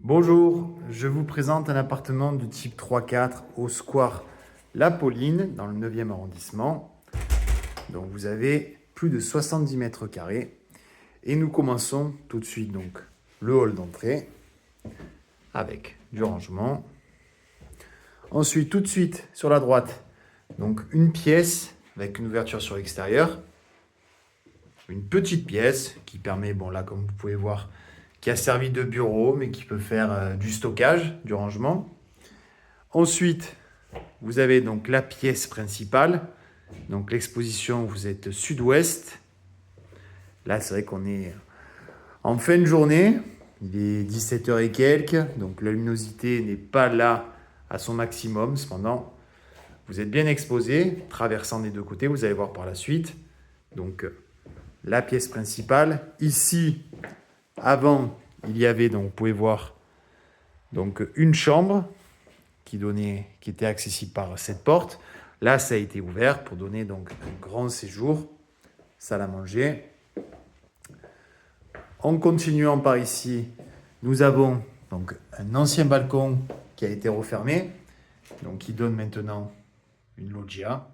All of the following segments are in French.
Bonjour, je vous présente un appartement de type 3-4 au square La Pauline dans le 9e arrondissement. Donc vous avez plus de 70 mètres carrés et nous commençons tout de suite donc le hall d'entrée avec du rangement. Ensuite tout de suite sur la droite donc une pièce avec une ouverture sur l'extérieur. Une petite pièce qui permet, bon là comme vous pouvez voir, qui a servi de bureau, mais qui peut faire du stockage, du rangement. Ensuite, vous avez donc la pièce principale. Donc l'exposition, vous êtes sud-ouest. Là, c'est vrai qu'on est en fin de journée. Il est 17h et quelques, donc la luminosité n'est pas là à son maximum. Cependant, vous êtes bien exposé, traversant des deux côtés, vous allez voir par la suite. Donc, la pièce principale. Ici, avant, il y avait, donc, vous pouvez voir, donc, une chambre qui était accessible par cette porte. Là, ça a été ouvert pour donner donc un grand séjour, salle à manger. En continuant par ici, nous avons donc un ancien balcon qui a été refermé, donc qui donne maintenant une loggia,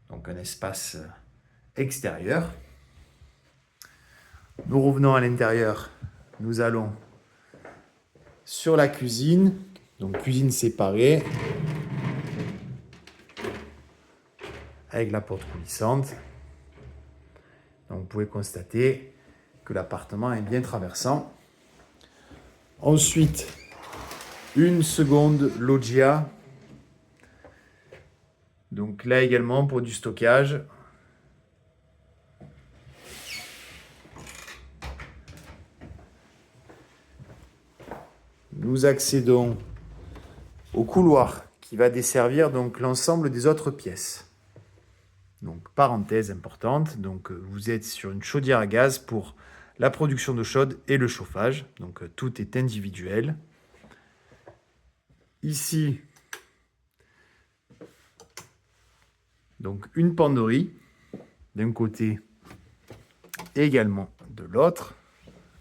donc un espace extérieur. Nous revenons à l'intérieur, nous allons sur la cuisine, donc cuisine séparée, avec la porte coulissante. Donc vous pouvez constater que l'appartement est bien traversant. Ensuite, une seconde loggia. Donc là également pour du stockage. Nous accédons au couloir qui va desservir donc l'ensemble des autres pièces. Donc parenthèse importante, donc vous êtes sur une chaudière à gaz pour la production d'eau chaude et le chauffage. Donc tout est individuel. Ici, donc une penderie d'un côté et également de l'autre.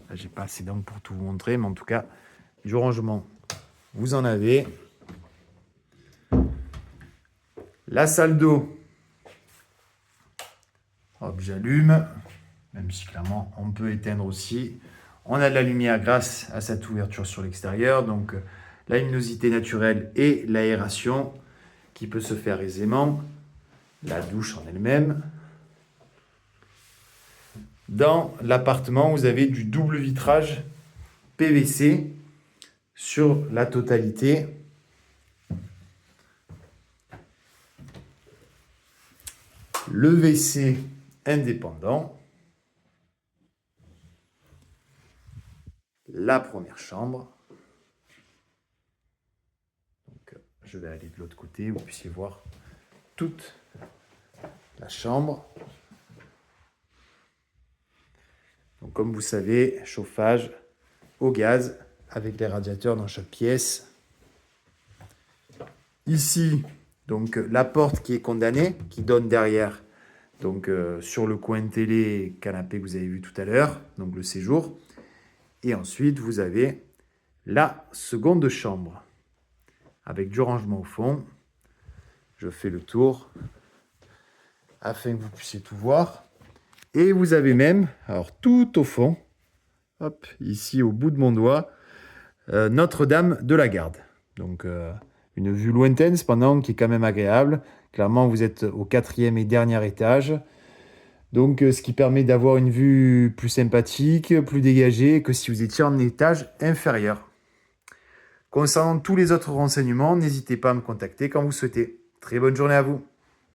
Là, j'ai pas assez d'angles pour tout vous montrer, mais en tout cas, du rangement, vous en avez. La salle d'eau, hop, j'allume, même si clairement on peut éteindre aussi. On a de la lumière grâce à cette ouverture sur l'extérieur, donc la luminosité naturelle et l'aération qui peut se faire aisément. La douche en elle-même. Dans l'appartement, vous avez du double vitrage PVC sur la totalité. Le WC indépendant. La première chambre. Donc, je vais aller de l'autre côté, vous puissiez voir toute la chambre. Donc, comme vous savez, chauffage au gaz avec les radiateurs dans chaque pièce. Ici, donc la porte qui est condamnée, qui donne derrière, donc sur le coin télé, canapé que vous avez vu tout à l'heure, donc le séjour. Et ensuite, vous avez la seconde chambre avec du rangement au fond. Je fais le tour afin que vous puissiez tout voir. Et vous avez même, alors tout au fond, hop, ici au bout de mon doigt, Notre-Dame de la Garde. Donc une vue lointaine cependant qui est quand même agréable. Clairement, vous êtes au 4e et dernier étage. Donc ce qui permet d'avoir une vue plus sympathique, plus dégagée que si vous étiez en étage inférieur. Concernant tous les autres renseignements, n'hésitez pas à me contacter quand vous souhaitez. Très bonne journée à vous.